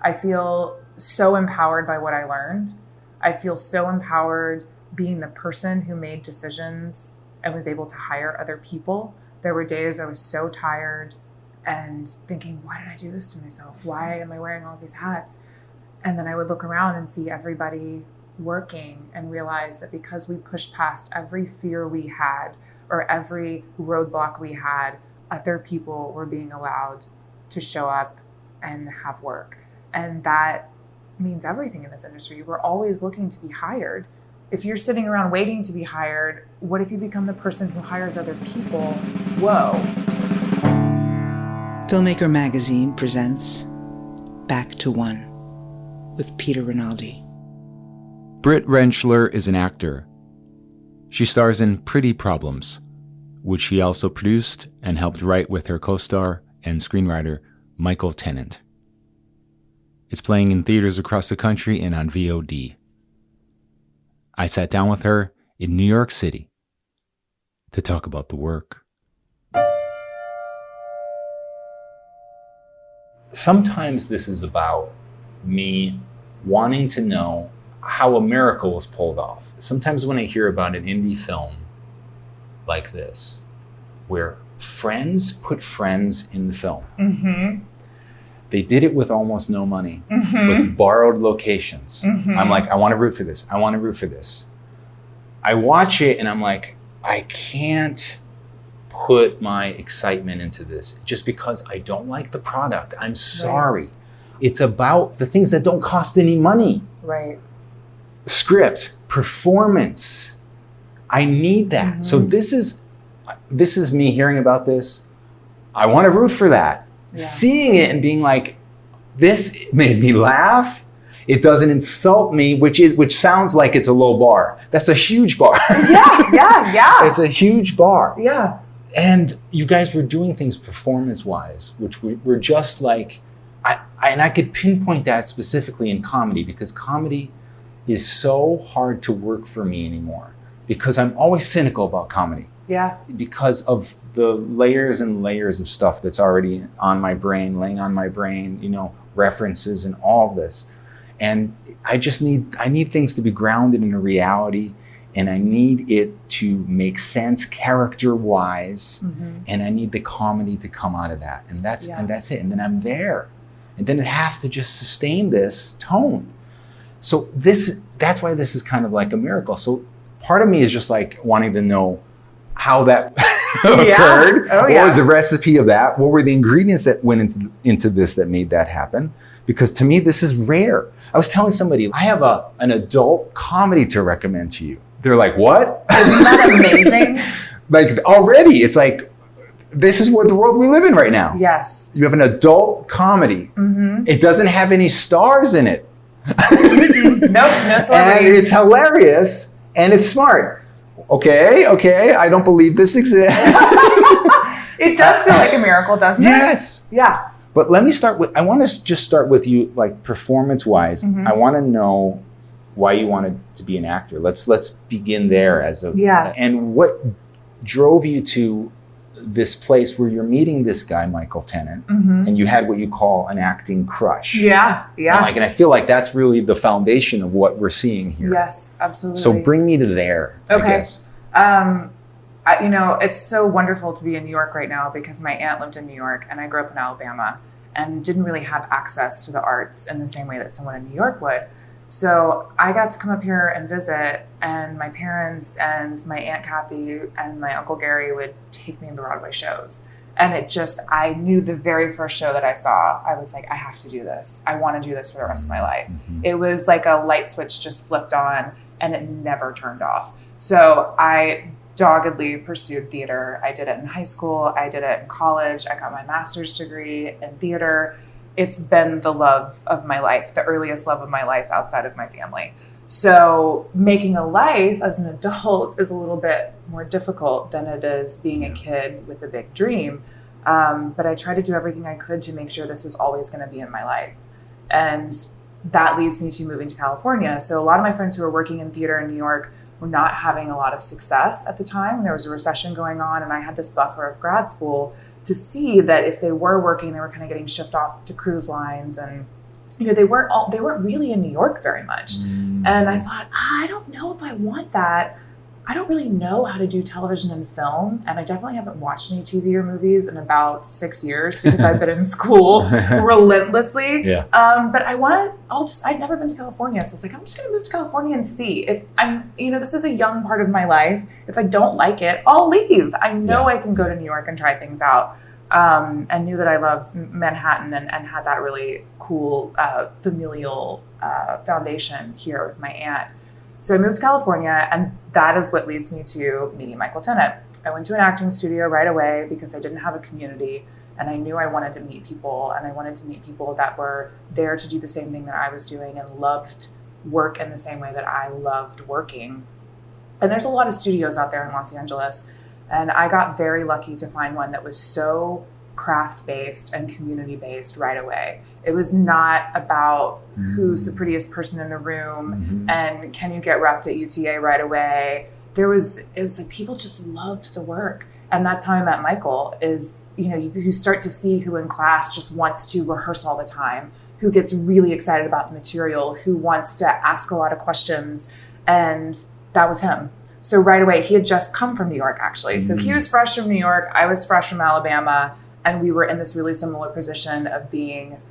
I feel so empowered by what I learned. I feel so empowered being the person who made decisions and was able to hire other people. There were days I was so tired and thinking, why did I do this to myself? Why am I wearing all these hats? And then I would look around and see everybody working and realize that because we pushed past every fear we had or every roadblock we had, other people were being allowed to show up and have work. And that means everything in this industry. We're always looking to be hired. If you're sitting around waiting to be hired, what if you become the person who hires other people? Whoa. Filmmaker Magazine presents Back to One with Peter Rinaldi. Britt Rentschler is an actor. She stars in Pretty Problems, which she also produced and helped write with her co-star and screenwriter Michael Tennant. It's playing in theaters across the country and on VOD. I sat down with her in New York City to talk about the work. Sometimes this is about me wanting to know how a miracle was pulled off. Sometimes when I hear about an indie film like this, where friends put friends in the film, they did it with almost no money, with borrowed locations. I'm like, I want to root for this. I want to root for this. I watch it and I'm like, I can't put my excitement into this just because I don't like the product. I'm sorry. Right. It's about the things that don't cost any money. Right. Script, performance. I need that. So this is me hearing about this. I want to root for that. Yeah. Seeing it and being like, this made me laugh. It doesn't insult me, which sounds like it's a low bar. That's a huge bar. Yeah. It's a huge bar. Yeah. And you guys were doing things performance-wise, which were just like, I could pinpoint that specifically in comedy, because comedy is so hard to work for me anymore, because I'm always cynical about comedy. Yeah. Because of the layers and layers of stuff that's already on my brain, laying on my brain, references and all of this. And I need things to be grounded in a reality, and I need it to make sense character-wise, and I need the comedy to come out of that. And that's it. And then I'm there. And then it has to just sustain this tone. So that's why this is kind of like a miracle. So part of me is just like wanting to know how that occurred. What was the recipe of that? What were the ingredients that went into this that made that happen? Because to me, this is rare. I was telling somebody, I have an adult comedy to recommend to you. They're like, what? Isn't that amazing? Like already, it's like, this is what the world we live in right now. Yes. You have an adult comedy. It doesn't have any stars in it. Nope, no celebrities. And it's hilarious and it's smart. Okay, I don't believe this exists. It does feel like a miracle, doesn't it? Yes. Yeah. But let me I want to just start with you, like performance-wise. I want to know why you wanted to be an actor. Let's begin there and what drove you to this place where you're meeting this guy, Michael Tennant, and you had what you call an acting crush. Yeah. And I feel like that's really the foundation of what we're seeing here. Yes, absolutely. So bring me to there, okay. I guess. It's so wonderful to be in New York right now because my aunt lived in New York and I grew up in Alabama and didn't really have access to the arts in the same way that someone in New York would. So I got to come up here and visit, and my parents and my Aunt Kathy and my Uncle Gary would take me to Broadway shows. And I knew the very first show that I saw, I was like, I have to do this. I want to do this for the rest of my life. It was like a light switch just flipped on and it never turned off. So I doggedly pursued theater. I did it in high school. I did it in college. I got my master's degree in theater. It's been the love of my life, the earliest love of my life outside of my family. So making a life as an adult is a little bit more difficult than it is being a kid with a big dream. But I tried to do everything I could to make sure this was always going to be in my life. And that leads me to moving to California. So a lot of my friends who were working in theater in New York were not having a lot of success at the time. There was a recession going on, and I had this buffer of grad school to see that if they were working, they were kind of getting shipped off to cruise lines and they weren't really in New York very much. And I thought, I don't know if I want that. I don't really know how to do television and film, and I definitely haven't watched any TV or movies in about 6 years because I've been in school relentlessly. Yeah. But I'd never been to California, so I was like, I'm just going to move to California and see if this is a young part of my life. If I don't like it, I'll leave. I know I can go to New York and try things out. And knew that I loved Manhattan and had that really cool familial foundation here with my aunt. So I moved to California, and that is what leads me to meeting Michael Tennant. I went to an acting studio right away because I didn't have a community, and I knew I wanted to meet people, and I wanted to meet people that were there to do the same thing that I was doing and loved work in the same way that I loved working. And there's a lot of studios out there in Los Angeles, and I got very lucky to find one that was so craft-based and community-based right away. It was not about who's the prettiest person in the room and can you get repped at UTA right away. It was like people just loved the work. And that's how I met Michael is, you start to see who in class just wants to rehearse all the time, who gets really excited about the material, who wants to ask a lot of questions. And that was him. So right away, he had just come from New York, actually. So he was fresh from New York. I was fresh from Alabama. And we were in this really similar position of being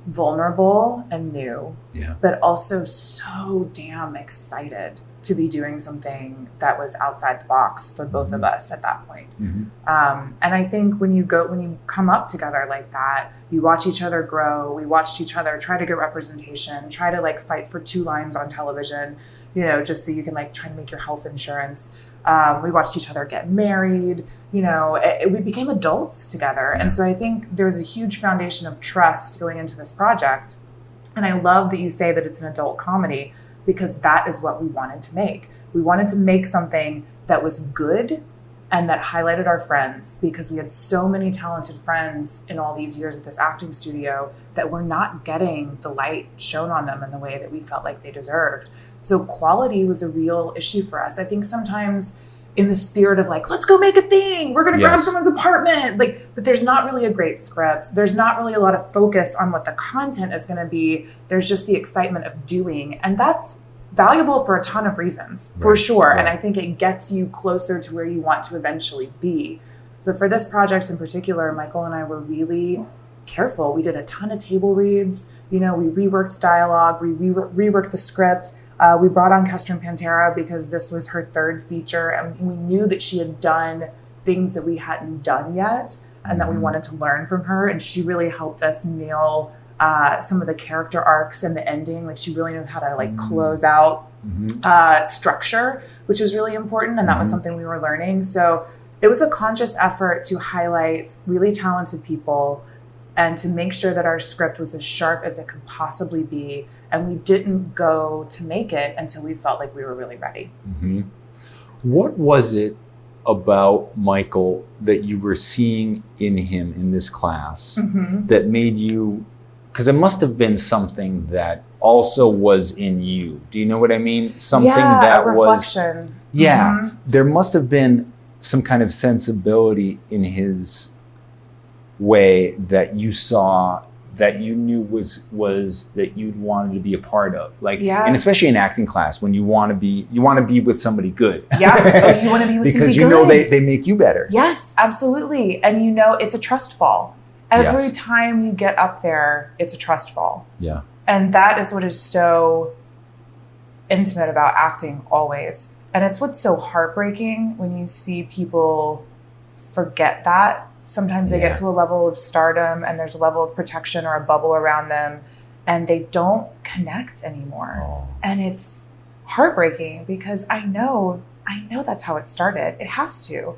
vulnerable and new, but also so damn excited to be doing something that was outside the box for both of us at that point. And I think when you come up together like that, you watch each other grow. We watched each other try to get representation, try to fight for 2 lines on television, just so you can try to make your health insurance. We watched each other get married. We became adults together. And so I think there's a huge foundation of trust going into this project. And I love that you say that it's an adult comedy because that is what we wanted to make. We wanted to make something that was good and that highlighted our friends because we had so many talented friends in all these years at this acting studio that were not getting the light shown on them in the way that we felt like they deserved. So quality was a real issue for us. I think sometimes in the spirit of let's go make a thing, we're going to grab someone's apartment. But there's not really a great script. There's not really a lot of focus on what the content is going to be. There's just the excitement of doing. And that's valuable for a ton of reasons, for sure. And I think it gets you closer to where you want to eventually be. But for this project in particular, Michael and I were really careful. We did a ton of table reads. We reworked dialogue. We reworked the script. We brought on Kestrin Pantera because this was her 3rd feature, and we knew that she had done things that we hadn't done yet and that we wanted to learn from her. And she really helped us nail some of the character arcs and the ending. She really knew how to close out structure, which is really important. And that was something we were learning. So it was a conscious effort to highlight really talented people and to make sure that our script was as sharp as it could possibly be. And we didn't go to make it until we felt like we were really ready. What was it about Michael that you were seeing in him in this class that made you, because it must have been something that also was in you. Do you know what I mean? Something that a reflection. was, there must have been some kind of sensibility in his way that you saw, that you knew was that you'd wanted to be a part of, and especially in acting class when you want to be with somebody good. You want to be with somebody because good. they make you better. Yes, absolutely. And it's a trust fall. Every time you get up there, it's a trust fall. Yeah. And that is what is so intimate about acting always. And it's what's so heartbreaking when you see people forget that. Sometimes they get to a level of stardom and there's a level of protection or a bubble around them and they don't connect anymore. And it's heartbreaking because I know that's how it started. It has to,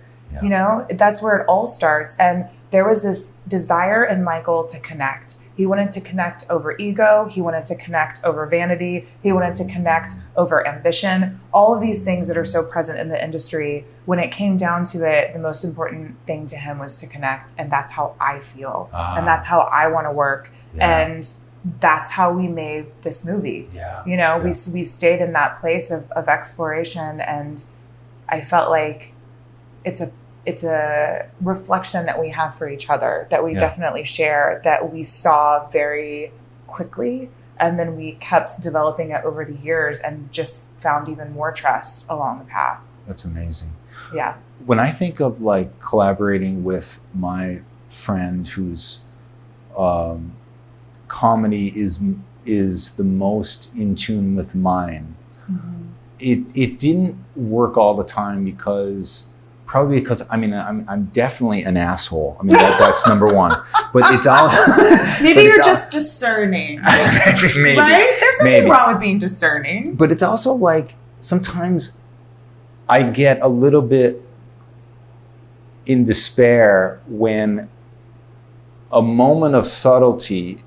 that's where it all starts. And there was this desire in Michael to connect. He wanted to connect over ego. He wanted to connect over vanity. He wanted to connect over ambition. All of these things that are so present in the industry, when it came down to it, the most important thing to him was to connect. And that's how I feel. And that's how I want to work. And that's how we made this movie. We stayed in that place of exploration. And I felt like it's a reflection that we have for each other, that we definitely share, that we saw very quickly. And then we kept developing it over the years and just found even more trust along the path. That's amazing. Yeah. When I think of like collaborating with my friend whose comedy is the most in tune with mine, it didn't work all the time because I'm definitely an asshole. I mean, that's number one. But it's all maybe you're just discerning. Maybe, right? There's nothing wrong with being discerning. But it's also like sometimes I get a little bit in despair when a moment of subtlety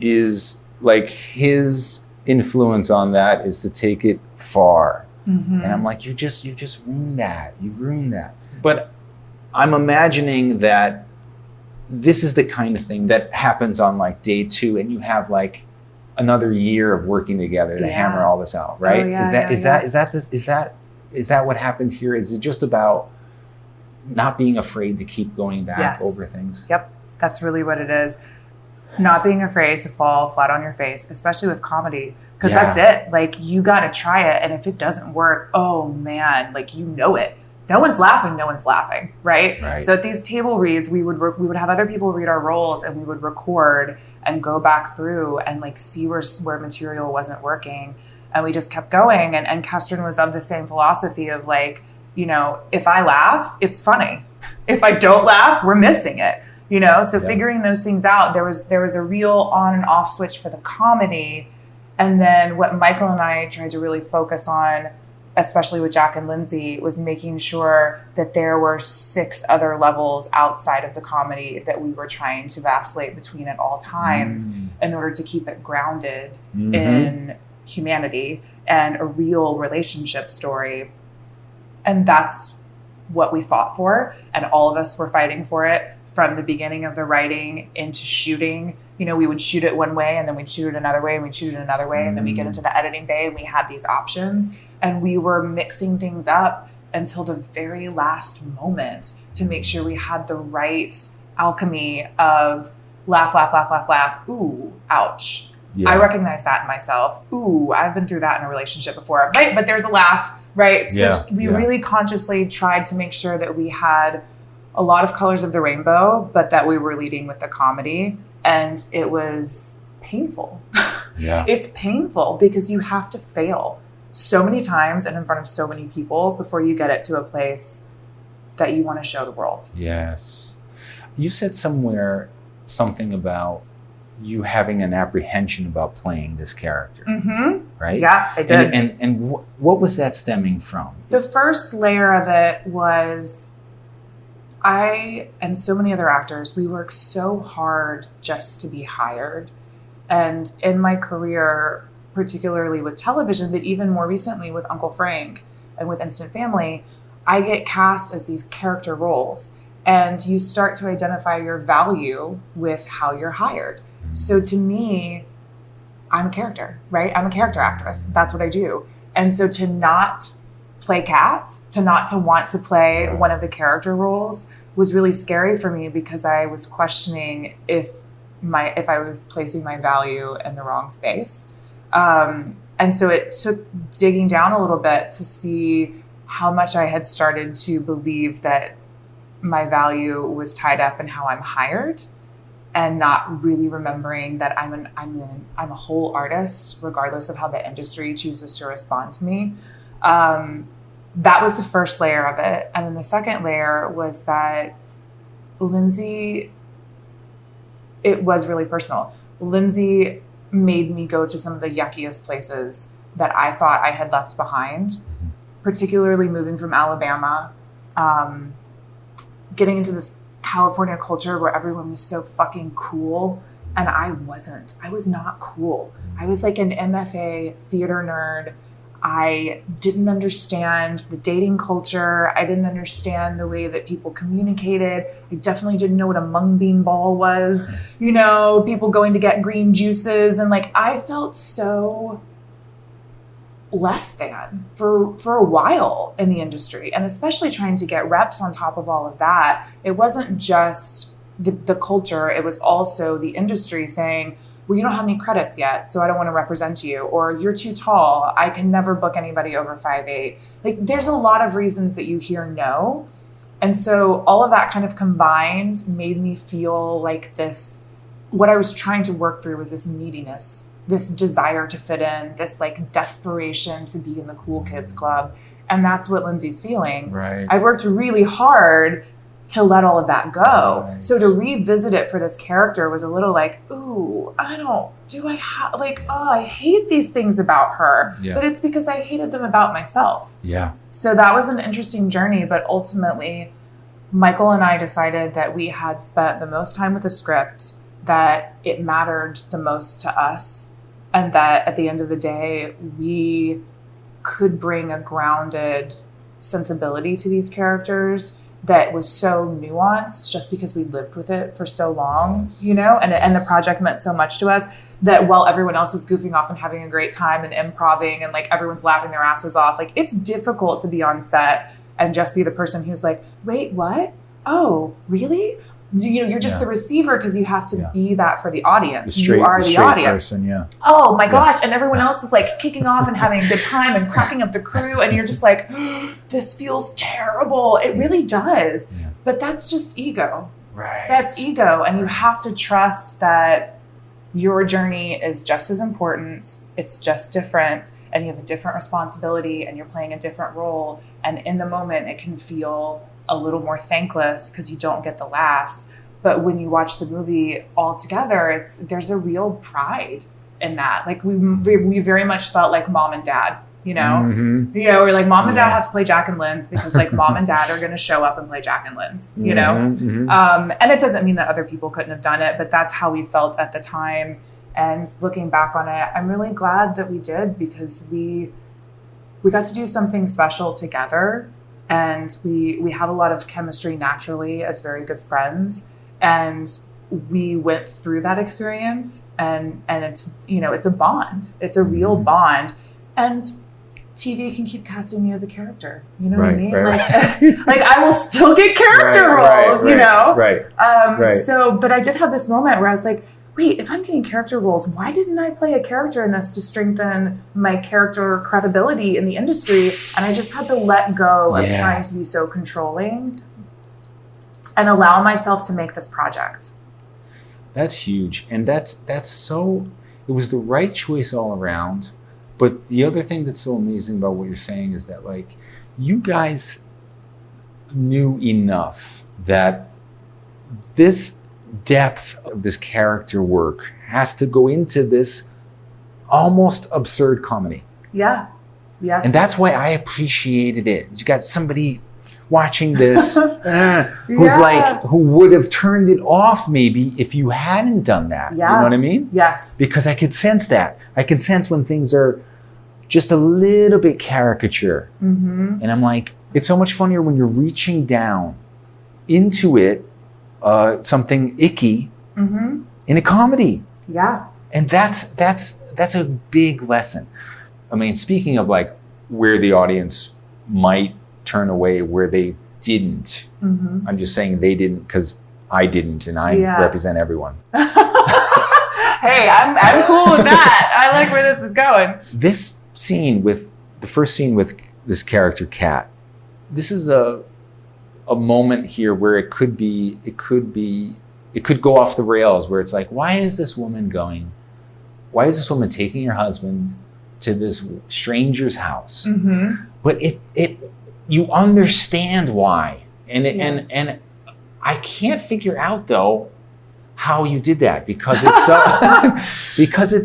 is like his influence on that is to take it far. And I'm like, you just ruined that. You ruined that. But I'm imagining that this is the kind of thing that happens on like day 2, and you have like another year of working together to hammer all this out, right? Oh, yeah, is that what happened here? Is it just about not being afraid to keep going back over things? Yep, that's really what it is. Not being afraid to fall flat on your face, especially with comedy. Because that's it. Like, you got to try it. And if it doesn't work, oh man, like, you know it. No one's laughing, right? So at these table reads, we would have other people read our roles, and we would record and go back through and like see where material wasn't working. And we just kept going. And Kestrin was of the same philosophy of like, you know, if I laugh, it's funny. If I don't laugh, we're missing it. You know, so figuring those things out, there was a real on and off switch for the comedy. And then what Michael and I tried to really focus on, especially with Jack and Lindsay, was making sure that there were 6 other levels outside of the comedy that we were trying to vacillate between at all times in order to keep it grounded in humanity and a real relationship story. And that's what we fought for. And all of us were fighting for it from the beginning of the writing into shooting. You know, we would shoot it one way, and then we'd shoot it another way, and we'd shoot it another way. And then we get into the editing bay, and we had these options, and we were mixing things up until the very last moment to make sure we had the right alchemy of laugh, laugh, laugh, laugh, laugh. Ooh, ouch. Yeah. I recognize that in myself. Ooh, I've been through that in a relationship before, right? But there's a laugh, right? So we really consciously tried to make sure that we had a lot of colors of the rainbow, but that we were leading with the comedy. And it was painful. It's painful because you have to fail so many times and in front of so many people before you get it to a place that you want to show the world. Yes. You said somewhere something about you having an apprehension about playing this character, right? Yeah, I did. And what was that stemming from? The first layer of it was I and so many other actors, we work so hard just to be hired. And in my career, particularly with television, but even more recently with Uncle Frank and with Instant Family, I get cast as these character roles. And you start to identify your value with how you're hired. So to me, I'm a character, right? I'm a character actress. That's what I do. And so to not play Kat, to want to play one of the character roles was really scary for me because I was questioning if I was placing my value in the wrong space. And so it took digging down a little bit to see how much I had started to believe that my value was tied up in how I'm hired, and not really remembering that I'm a whole artist, regardless of how the industry chooses to respond to me. That was the first layer of it. And then the second layer was that Lindsay, it was really personal. Lindsay made me go to some of the yuckiest places that I thought I had left behind, particularly moving from Alabama, getting into this California culture where everyone was so fucking cool. And I wasn't. I was not cool. I was like an MFA theater nerd. I didn't understand the dating culture. I didn't understand the way that people communicated. I definitely didn't know what a mung bean ball was. You know, people going to get green juices. And like, I felt so less than for a while in the industry. And especially trying to get reps on top of all of that. It wasn't just the culture. It was also the industry saying, well, you don't have any credits yet, so I don't want to represent you. Or you're too tall. I can never book anybody over 5'8". Like, there's a lot of reasons that you hear no. And so all of that kind of combined made me feel like what I was trying to work through was this neediness, this desire to fit in, this like desperation to be in the cool kids club. And that's what Lindsay's feeling. Right. I've worked really hard to let all of that go. Right. So to revisit it for this character was a little like, ooh, I hate these things about her, but it's because I hated them about myself. Yeah. So that was an interesting journey, but ultimately Michael and I decided that we had spent the most time with the script, that it mattered the most to us, and that at the end of the day, we could bring a grounded sensibility to these characters that was so nuanced just because we lived with it for so long, you know, and the project meant so much to us that while everyone else is goofing off and having a great time and improvising and like everyone's laughing their asses off, like it's difficult to be on set and just be the person who's like, wait, what? Oh, really? You know, you're just the receiver because you have to be that for the audience. You are the audience. Person, oh my gosh. And everyone else is like kicking off and having a good time and cracking up the crew. And you're just like, this feels terrible. It really does. Yeah. But that's just ego. Right. That's ego. And you have to trust that your journey is just as important. It's just different. And you have a different responsibility and you're playing a different role. And in the moment, it can feel a little more thankless because you don't get the laughs. But when you watch the movie all together, there's a real pride in that. Like we very much felt like mom and dad, you know? Mm-hmm. You know, we're like mom and dad have to play Jack and Linz because like mom and dad are going to show up and play Jack and Linz, you know? Mm-hmm. And it doesn't mean that other people couldn't have done it, but that's how we felt at the time. And looking back on it, I'm really glad that we did because we got to do something special together. And we have a lot of chemistry naturally as very good friends. And we went through that experience and it's, you know, it's a bond. It's a real bond. And TV can keep casting me as a character. You know what I mean? Right. Like I will still get character roles, you know? Right. So, but I did have this moment where I was like, wait, if I'm getting character roles, why didn't I play a character in this to strengthen my character credibility in the industry? And I just had to let go of trying to be so controlling and allow myself to make this project. That's huge. And that's so, it was the right choice all around. But the other thing that's so amazing about what you're saying is that like, you guys knew enough that this depth of this character work has to go into this almost absurd comedy. Yeah. Yes. And that's why I appreciated it. You got somebody watching this who would have turned it off maybe if you hadn't done that. Yeah. You know what I mean? Yes. Because I could sense that. I can sense when things are just a little bit caricature. Mm-hmm. And I'm like, it's so much funnier when you're reaching down into it, something icky in a comedy. Yeah. And that's a big lesson. I mean, speaking of like where the audience might turn away, where they didn't, I'm just saying they didn't because I didn't, and I represent everyone. Hey, I'm cool with that. I like where this is going. This scene the first scene with this character, Kat, this is a moment here where it could go off the rails, where it's like, why is this woman taking her husband to this stranger's house? Mm-hmm. But you understand why. And I can't figure out though how you did that because it's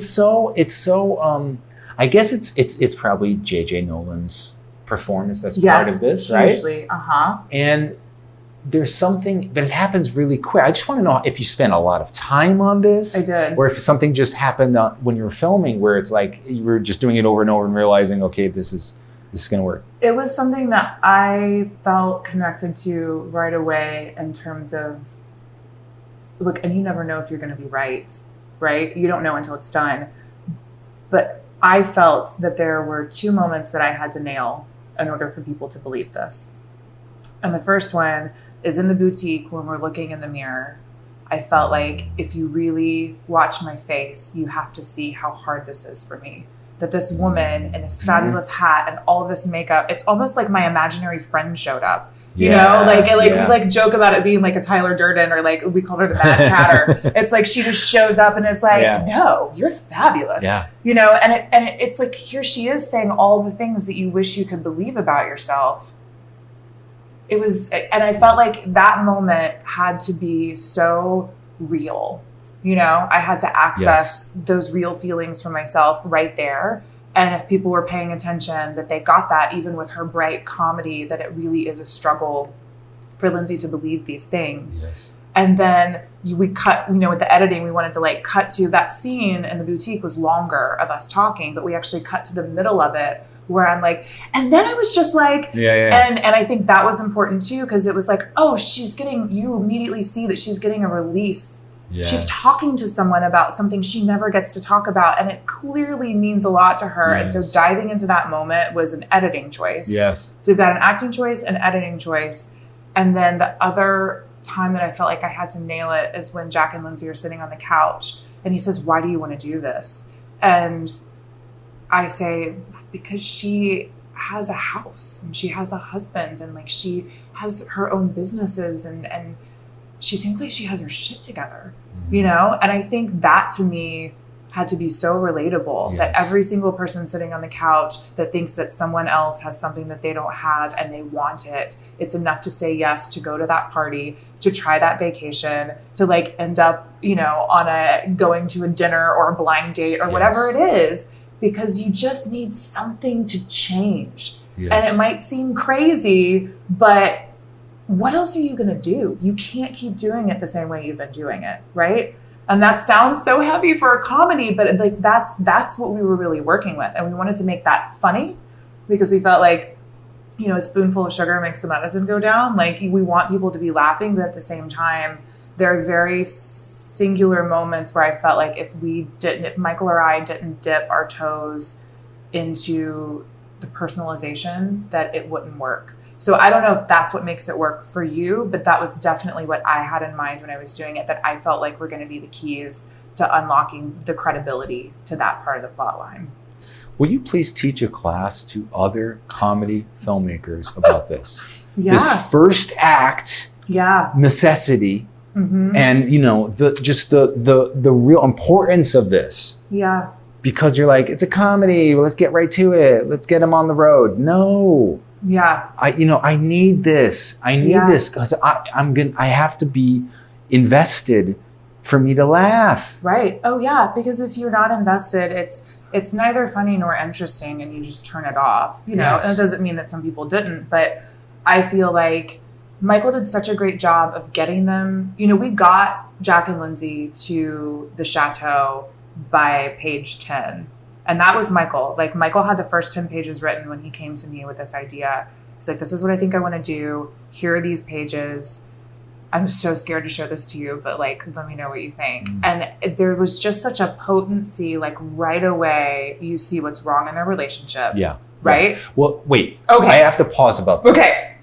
so I guess it's probably J.J. Nolan's performance that's part of this, right? Usually, And there's something, but it happens really quick. I just want to know if you spent a lot of time on this. I did. Or if something just happened when you were filming where it's like you were just doing it over and over and realizing, okay, this is going to work. It was something that I felt connected to right away in terms of, look, and you never know if you're going to be right? You don't know until it's done. But I felt that there were two moments that I had to nail in order for people to believe this. And the first one is in the boutique when we're looking in the mirror. I felt like if you really watch my face, you have to see how hard this is for me. That this woman in this fabulous hat and all of this makeup, it's almost like my imaginary friend showed up. You know, we like joke about it being like a Tyler Durden, or like we called her the Mad Catter. It's like she just shows up and is like, no, you're fabulous. Yeah. You know, it's like here she is saying all the things that you wish you could believe about yourself. It was, and I felt like that moment had to be so real. You know, I had to access those real feelings for myself right there. And if people were paying attention, that they got that, even with her bright comedy, that it really is a struggle for Lindsay to believe these things. Yes. And then we cut, you know, with the editing, we wanted to like cut to that scene in the boutique was longer of us talking, but we actually cut to the middle of it where I'm like, and then I was just like, and I think that was important too, because it was like, oh, you immediately see that she's getting a release. Yes. She's talking to someone about something she never gets to talk about, and it clearly means a lot to her. Yes. And so diving into that moment was an editing choice. Yes. So we've got an acting choice, an editing choice. And then the other time that I felt like I had to nail it is when Jack and Lindsay are sitting on the couch and he says, why do you want to do this? And I say, because she has a house and she has a husband and like she has her own businesses and she seems like she has her shit together, you know? And I think that to me had to be so relatable, that every single person sitting on the couch that thinks that someone else has something that they don't have and they want it, it's enough to say yes, to go to that party, to try that vacation, to like end up, you know, going to a dinner or a blind date or whatever it is, because you just need something to change. Yes. And it might seem crazy, but what else are you going to do? You can't keep doing it the same way you've been doing it, right? And that sounds so heavy for a comedy, but like that's what we were really working with. And we wanted to make that funny because we felt like, you know, a spoonful of sugar makes the medicine go down. Like we want people to be laughing, but at the same time, there are very singular moments where I felt like if Michael or I didn't dip our toes into the personalization, that it wouldn't work. So I don't know if that's what makes it work for you, but that was definitely what I had in mind when I was doing it, that I felt like were going to be the keys to unlocking the credibility to that part of the plot line. Will you please teach a class to other comedy filmmakers about this? This first act necessity and, you know, the real importance of this. Yeah. Because you're like, it's a comedy, well, let's get right to it. Let's get them on the road. No. Yeah. I need this. I need this because I have to be invested for me to laugh. Right. Oh yeah. Because if you're not invested, it's neither funny nor interesting and you just turn it off, you know, and it doesn't mean that some people didn't, but I feel like Michael did such a great job of getting them, you know, we got Jack and Lindsay to the chateau by page 10. And that was Michael. Like Michael had the first 10 pages written when he came to me with this idea. He's like, this is what I think I want to do. Here are these pages. I'm so scared to show this to you, but like, let me know what you think. And there was just such a potency, like right away, you see what's wrong in their relationship. Yeah. Right? Yeah. Well, wait. Okay. I have to pause about this. Okay.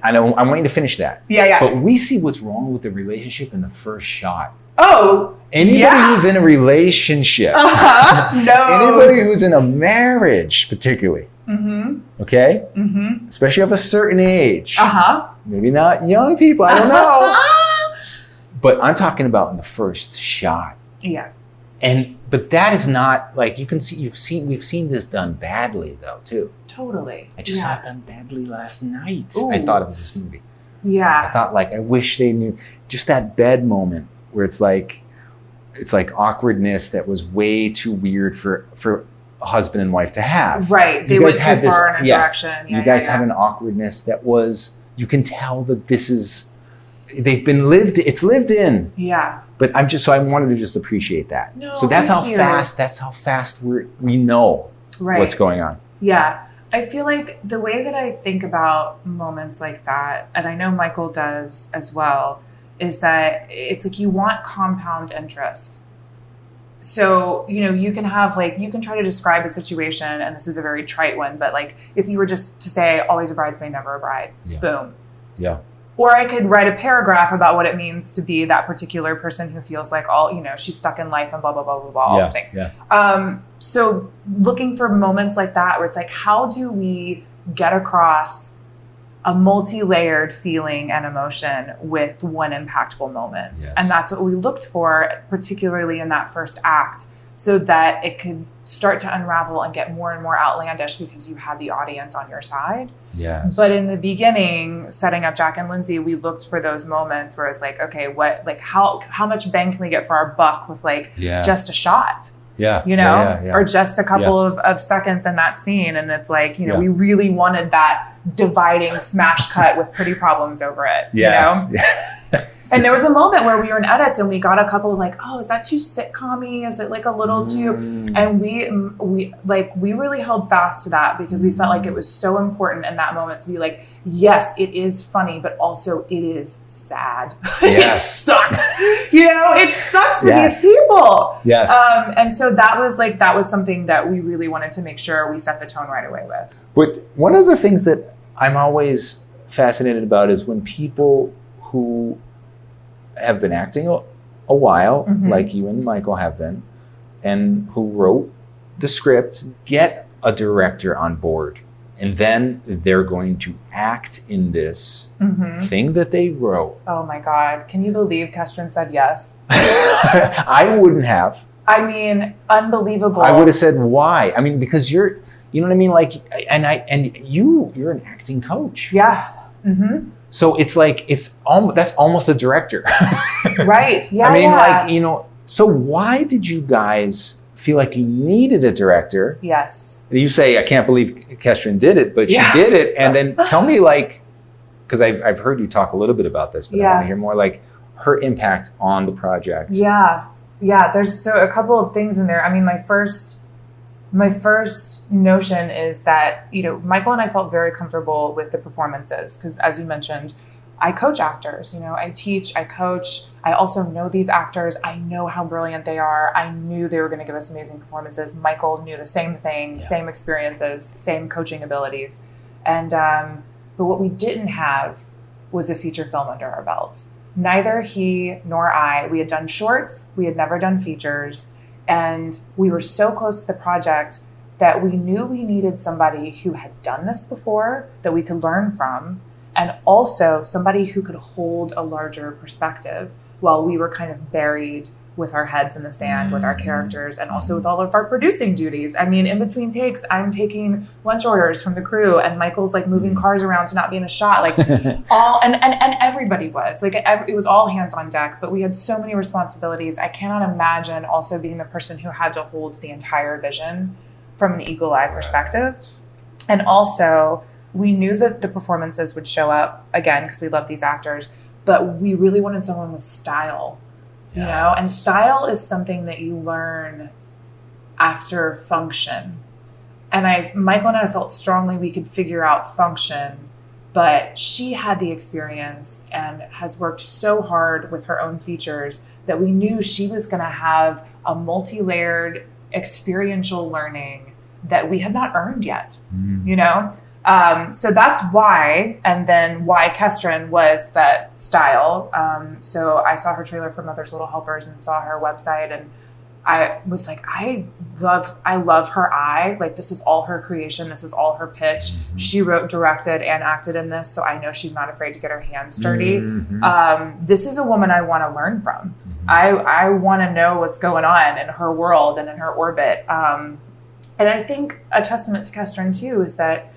I know I'm waiting to finish that. Yeah. But we see what's wrong with the relationship in the first shot. Oh, anybody who's in a relationship, anybody who's in a marriage, particularly, okay, especially of a certain age, maybe not young people, I don't know, but I'm talking about in the first shot. Yeah, but that is not like you can see. We've seen this done badly though too. Totally. I just saw it done badly last night. Ooh. I thought of this movie. Yeah, I thought like I wish they knew just that bed moment. Where it's like awkwardness that was way too weird for a husband and wife to have. Right. They went too far in a direction. You guys had an awkwardness that was, you can tell that it's lived in. Yeah. But I wanted to just appreciate that. No, so that's how fast we know what's going on. Yeah. I feel like the way that I think about moments like that, and I know Michael does as well, is that it's like you want compound interest. So, you know, you can try to describe a situation, and this is a very trite one, but like if you were just to say always a bridesmaid, never a bride, boom. Yeah. Or I could write a paragraph about what it means to be that particular person who feels like she's stuck in life and blah, blah, blah, blah, blah, all the things. Yeah. So looking for moments like that where it's like, how do we get across a multi-layered feeling and emotion with one impactful moment? Yes. And that's what we looked for, particularly in that first act, so that it could start to unravel and get more and more outlandish because you had the audience on your side. Yes. But in the beginning, setting up Jack and Lindsay, we looked for those moments where it's like, okay, how much bang can we get for our buck with just a shot? Yeah. Or just a couple of seconds in that scene. And it's like, we really wanted that dividing smash cut with pretty problems over it. Yes. Yes. And there was a moment where we were in edits and we got a couple of like, oh, is that too sitcom-y? Is it like a little too? And we really held fast to that because we felt like it was so important in that moment to be like, yes, it is funny, but also it is sad. Yes. It sucks. It sucks for these people. Yes. And so that was something that we really wanted to make sure we set the tone right away with. But one of the things that I'm always fascinated about is when people who have been acting a while, like you and Michael have been, and who wrote the script, get a director on board. And then they're going to act in this thing that they wrote. Oh my God. Can you believe Kestrin said yes? I wouldn't have. I mean, unbelievable. I would have said why. I mean, because you're, you know what I mean? Like, you're an acting coach. Yeah. Mm-hmm. So it's like, that's almost a director. Right. Yeah. I mean, so why did you guys feel like you needed a director? Yes. You say, I can't believe Kestrin did it, but she did it. And then tell me because I've heard you talk a little bit about this, but I want to hear more like her impact on the project. Yeah. Yeah. There's a couple of things in there. I mean, my first notion is that, Michael and I felt very comfortable with the performances because, as you mentioned, I coach actors, I teach, I coach. I also know these actors. I know how brilliant they are. I knew they were going to give us amazing performances. Michael knew the same thing, same experiences, same coaching abilities. And, but what we didn't have was a feature film under our belts. Neither he nor I, we had done shorts. We had never done features. And we were so close to the project that we knew we needed somebody who had done this before that we could learn from, and also somebody who could hold a larger perspective while we were kind of buried with our heads in the sand with our characters and also with all of our producing duties. I mean, in between takes, I'm taking lunch orders from the crew and Michael's like moving cars around to not be in a shot, like and everybody was like, it was all hands on deck, but we had so many responsibilities. I cannot imagine also being the person who had to hold the entire vision from an eagle eye perspective. And also we knew that the performances would show up again, because we love these actors, but we really wanted someone with style. And style is something that you learn after function. And Michael and I felt strongly we could figure out function, but she had the experience and has worked so hard with her own features that we knew she was going to have a multi-layered experiential learning that we had not earned yet, So that's why, and then why Kestrin was that style. So I saw her trailer for Mother's Little Helpers and saw her website, and I was like, I love her eye. Like, this is all her creation. This is all her pitch. She wrote, directed, and acted in this, so I know she's not afraid to get her hands dirty. This is a woman I want to learn from. I want to know what's going on in her world and in her orbit. And I think a testament to Kestrin too is that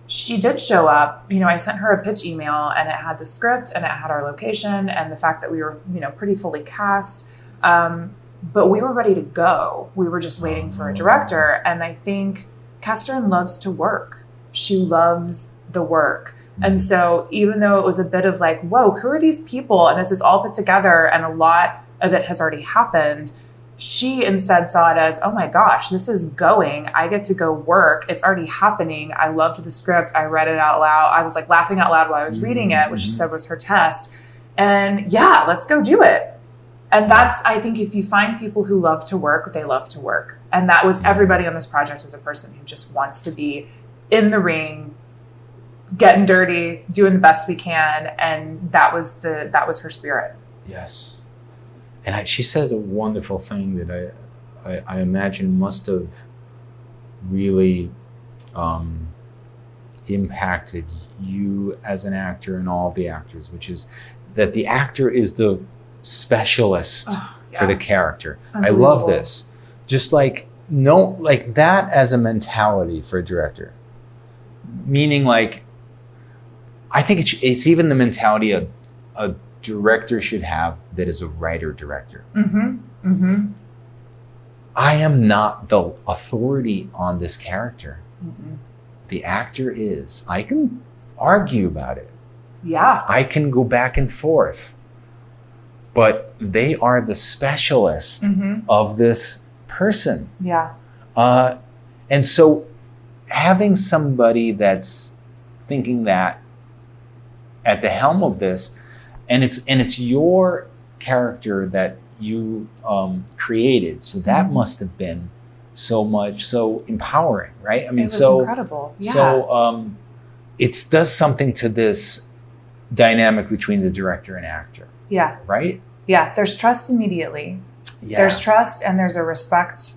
she did show up. I sent her a pitch email and it had the script and it had our location and the fact that we were, pretty fully cast. But we were ready to go. We were just waiting for a director. And I think Kestrin loves to work. She loves the work. And so even though it was a bit of like, whoa, who are these people? And this is all put together and a lot of it has already happened. She instead saw it as, oh my gosh, this is going. I get to go work. It's already happening. I loved the script. I read it out loud. I was like laughing out loud while I was reading it, which she said was her test. And yeah, let's go do it. And that's, I think if you find people who love to work, they love to work. And that was everybody on this project is a person who just wants to be in the ring, getting dirty, doing the best we can. And that was her spirit. Yes. And she said a wonderful thing that I imagine must have really impacted you as an actor and all the actors, which is that the actor is the specialist for the character. I love this. Just like that as a mentality for a director. Meaning, like, I think it's even the mentality a director should have that is a writer-director. Mm-hmm. Mm-hmm. I am not the authority on this character. Mm-hmm. The actor is. I can argue about it. Yeah. I can go back and forth. But they are the specialist of this person. Yeah. And so having somebody that's thinking that at the helm of this, and it's your character that you created, so that must have been so empowering, right? I mean, it was incredible. Yeah. So it does something to this dynamic between the director and actor. Yeah. Right? Yeah. There's trust immediately. Yeah. There's trust and there's a respect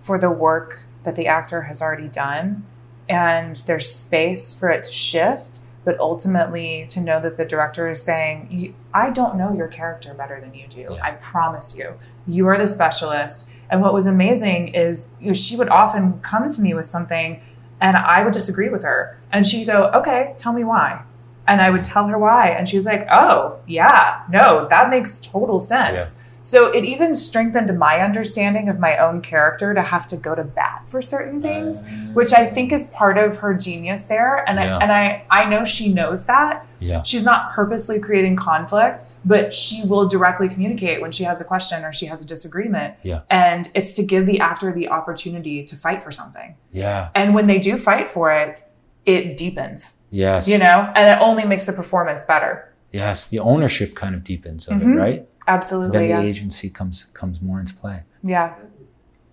for the work that the actor has already done. And there's space for it to shift, but ultimately to know that the director is saying, I don't know your character better than you do. Yeah. I promise you. You are the specialist. And what was amazing is she would often come to me with something and I would disagree with her. And she'd go, okay, tell me why. And I would tell her why. And she was like, oh, yeah, no, that makes total sense. Yeah. So it even strengthened my understanding of my own character to have to go to bat for certain things, which I think is part of her genius there. And I know she knows that. Yeah. She's not purposely creating conflict, but she will directly communicate when she has a question or she has a disagreement. Yeah. And it's to give the actor the opportunity to fight for something. Yeah. And when they do fight for it, it deepens. Yes. And it only makes the performance better. Yes. The ownership kind of deepens of it, right? Absolutely. Then the agency comes more into play. Yeah.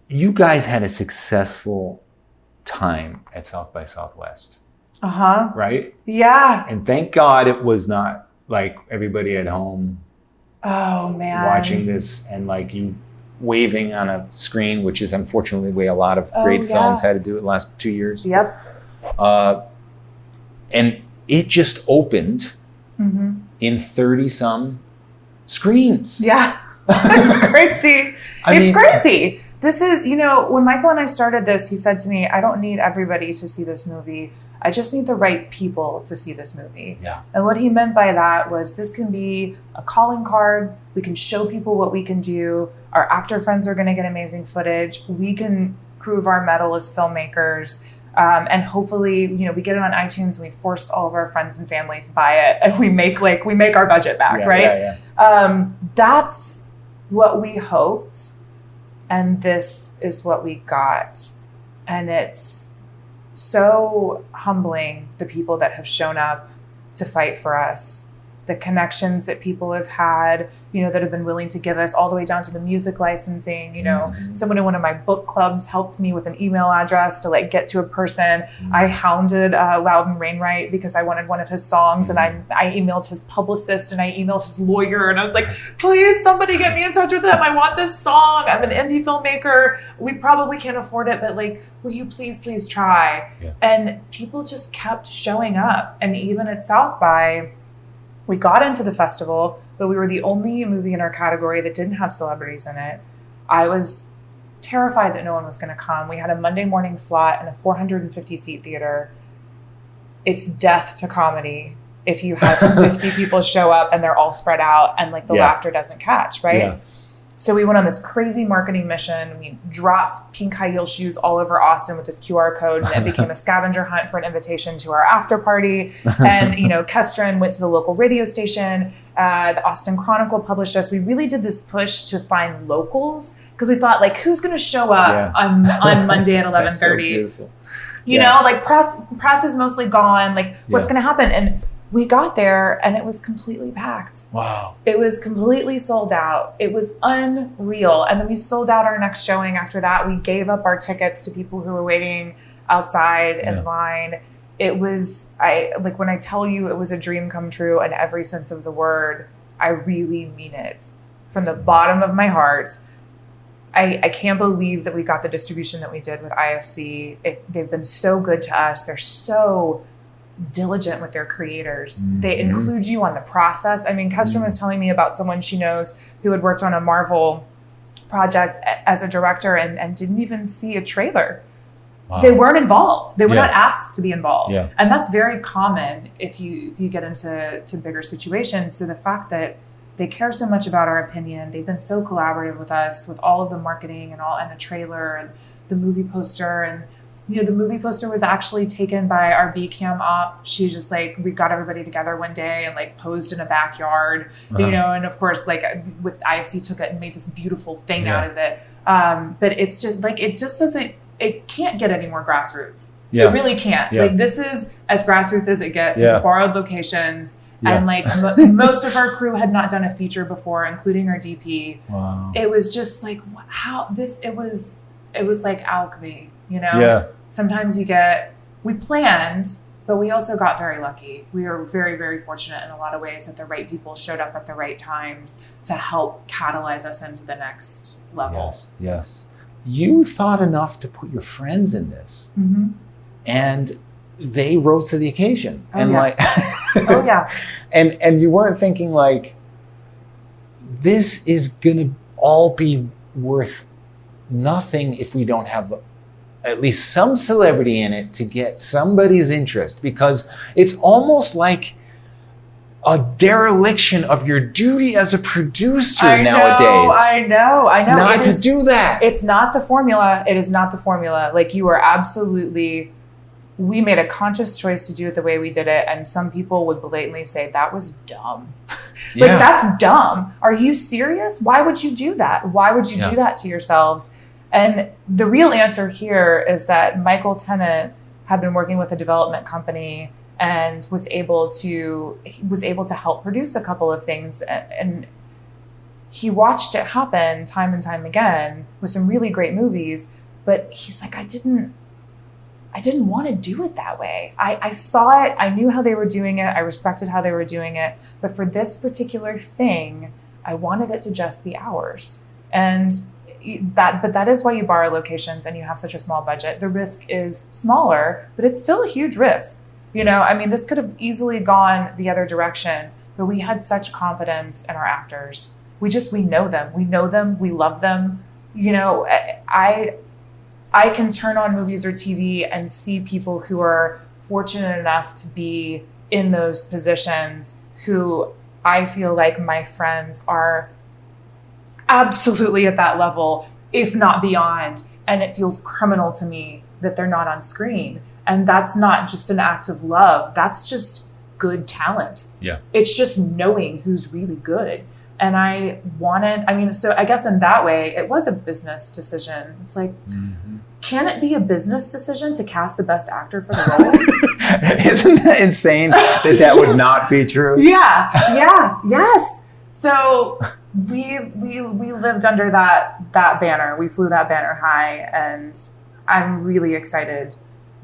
You guys had a successful time at South by Southwest. Uh-huh. Right? Yeah. And thank God it was not like everybody at home watching this and like you waving on a screen, which is unfortunately the way a lot of great films had to do it the last 2 years. Yep. And it just opened in 30-some screens. Yeah. It's crazy. It's crazy. This is, when Michael and I started this, he said to me, I don't need everybody to see this movie. I just need the right people to see this movie. Yeah. And what he meant by that was this can be a calling card. We can show people what we can do. Our actor friends are going to get amazing footage. We can prove our mettle as filmmakers. And hopefully, we get it on iTunes and we force all of our friends and family to buy it and we make our budget back, right? Yeah. That's what we hoped. And this is what we got. And it's so humbling, the people that have shown up to fight for us, the connections that people have had, that have been willing to give us all the way down to the music licensing. Someone in one of my book clubs helped me with an email address to get to a person. I hounded Loudon Wainwright because I wanted one of his songs and I emailed his publicist and I emailed his lawyer and I was like, please somebody get me in touch with him. I want this song. I'm an indie filmmaker. We probably can't afford it, but will you please try? Yeah. And people just kept showing up. And even at South by, we got into the festival, but we were the only movie in our category that didn't have celebrities in it. I was terrified that no one was going to come. We had a Monday morning slot in a 450-seat theater. It's death to comedy if you have 50 people show up and they're all spread out and the laughter doesn't catch, right? Yeah. So we went on this crazy marketing mission. We dropped pink high heel shoes all over Austin with this QR code, and it became a scavenger hunt for an invitation to our after party. And, Kestrin went to the local radio station. The Austin Chronicle published us. We really did this push to find locals because we thought, who's going to show up on Monday at 11:30? So press is mostly gone. What's going to happen? And we got there and it was completely packed. Wow. It was completely sold out. It was unreal. And then we sold out our next showing after that. We gave up our tickets to people who were waiting outside in line. it was, like when I tell you it was a dream come true in every sense of the word, I really mean it from the bottom of my heart. I can't believe that we got the distribution that we did with IFC. They've been so good to us. They're so diligent with their creators. They include you on the process. I mean, Kestrin was telling me about someone she knows who had worked on a Marvel project as a director and didn't even see a trailer. Wow. They weren't involved. They were not asked to be involved. Yeah. And that's very common if you get into bigger situations. So the fact that they care so much about our opinion, they've been so collaborative with us with all of the marketing and the trailer and the movie poster. And the movie poster was actually taken by our B cam op. She just we got everybody together one day and posed in a backyard, and of course with IFC took it and made this beautiful thing out of it. But it's just it can't get any more grassroots. Yeah. It really can't. Yeah. This is as grassroots as it gets. Yeah. With borrowed locations. Yeah. And most of our crew had not done a feature before, including our DP. Wow. It was just it was like alchemy, Yeah. Sometimes we planned, but we also got very lucky. We were very, very fortunate in a lot of ways that the right people showed up at the right times to help catalyze us into the next level. Yes. You thought enough to put your friends in this. Mm-hmm. And they rose to the occasion. Oh, and oh yeah. And you weren't thinking this is gonna all be worth nothing if we don't have at least some celebrity in it to get somebody's interest, because it's almost like a dereliction of your duty as a producer nowadays. I know. Not to do that. It's not the formula. It is not the formula. You are absolutely... We made a conscious choice to do it the way we did it, and some people would blatantly say that was dumb. That's dumb. Are you serious? Why would you do that? Why would you do that to yourselves? And the real answer here is that Michael Tennant had been working with a development company and was able to help produce a couple of things, and he watched it happen time and time again with some really great movies. But he's like, I didn't want to do it that way. I saw it. I knew how they were doing it. I respected how they were doing it. But for this particular thing, I wanted it to just be ours. And that is why you borrow locations and you have such a small budget. The risk is smaller, but it's still a huge risk. This could have easily gone the other direction, but we had such confidence in our actors. We know them. We know them. We love them. I can turn on movies or TV and see people who are fortunate enough to be in those positions who I feel like my friends are absolutely at that level, if not beyond. And it feels criminal to me that they're not on screen. And that's not just an act of love. That's just good talent. Yeah. It's just knowing who's really good. And so I guess in that way, it was a business decision. It's can it be a business decision to cast the best actor for the role? Isn't that insane that would not be true? Yes. So we lived under that banner. We flew that banner high, and I'm really excited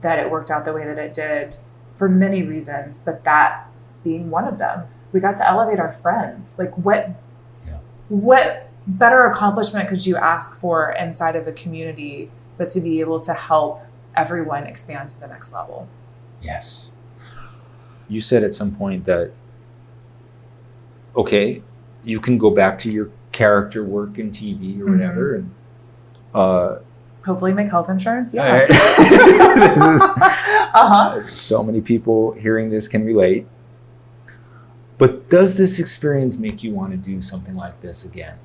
that it worked out the way that it did for many reasons, but that being one of them. We got to elevate our friends. What better accomplishment could you ask for inside of a community but to be able to help everyone expand to the next level? Yes. You said at some point that, okay, you can go back to your character work in TV or whatever, and hopefully make health insurance. Yeah. So many people hearing this can relate. But does this experience make you want to do something like this again?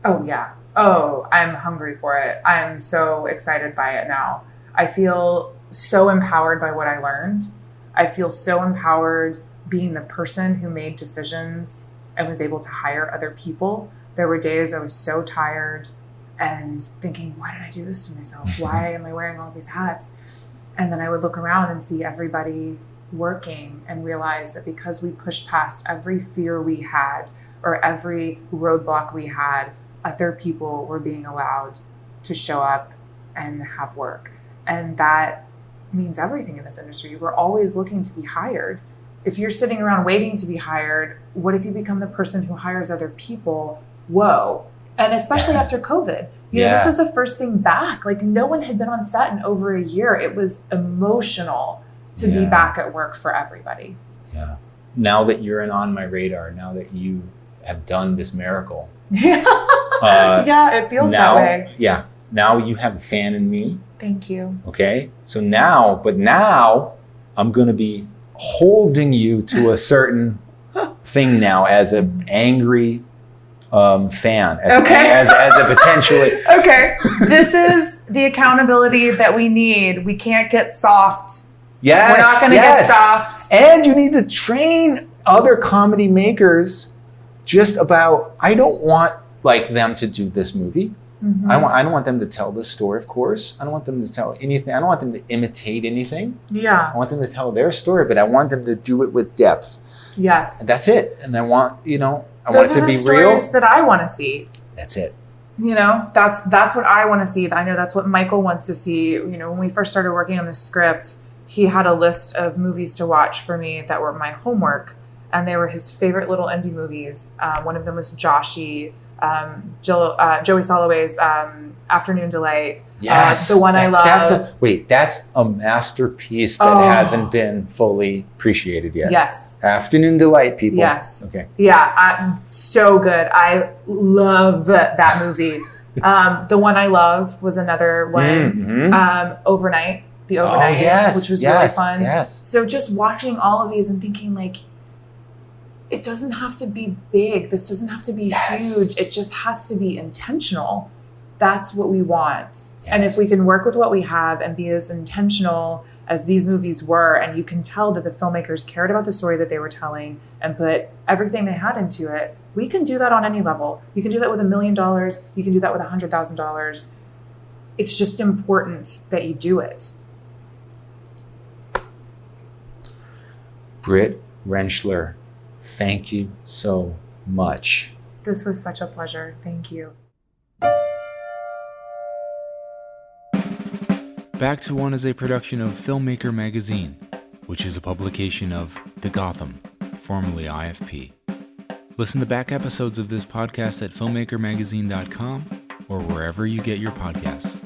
Oh, yeah. Oh, I'm hungry for it. I'm so excited by it now. I feel so empowered by what I learned. I feel so empowered being the person who made decisions and was able to hire other people. There were days I was so tired and thinking, why did I do this to myself? Why am I wearing all these hats? And then I would look around and see everybody working and realize that because we pushed past every fear we had or every roadblock we had, other people were being allowed to show up and have work. And that means everything in this industry. We're always looking to be hired. If you're sitting around waiting to be hired, what if you become the person who hires other people? Whoa. And especially after COVID, you know, this was the first thing back. Like, no one had been on set in over a year. It was emotional to be back at work for everybody. Yeah. Now that you're on my radar, now that you have done this miracle. Yeah, it feels that way. Yeah. Now you have a fan in me. Thank you. Okay. So now I'm going to be holding you to a certain thing now as an angry fan, as a potentially. Okay. This is the accountability that we need. We can't get soft. Yes. We're not going to get soft. And you need to train other comedy makers just about, I don't want like them to do this movie. Mm-hmm. I don't want them to tell this story, of course. I don't want them to tell anything. I don't want them to imitate anything. Yeah. I want them to tell their story, but I want them to do it with depth. Yes. And that's it. And I want, I Those want it to be real. Those are the stories that I want to see. That's it. That's what I want to see. I know that's what Michael wants to see. When we first started working on the script, he had a list of movies to watch for me that were my homework, and they were his favorite little indie movies. One of them was Joshi, Joey Soloway's Afternoon Delight. Yes, the one I love. That's a masterpiece that hasn't been fully appreciated yet. Yes. Afternoon Delight, people. Yes. Okay. Yeah, so good. I love that movie. The one I love was another one. Mm-hmm. Overnight. The Overnight, which was really fun. Yes. So just watching all of these and thinking like, it doesn't have to be big. This doesn't have to be huge. It just has to be intentional. That's what we want. Yes. And if we can work with what we have and be as intentional as these movies were, and you can tell that the filmmakers cared about the story that they were telling and put everything they had into it, we can do that on any level. You can do that with $1 million. You can do that with $100,000. It's just important that you do it. Britt Rentschler, thank you so much. This was such a pleasure. Thank you. Back to One is a production of Filmmaker Magazine, which is a publication of The Gotham, formerly IFP. Listen to back episodes of this podcast at filmmakermagazine.com or wherever you get your podcasts.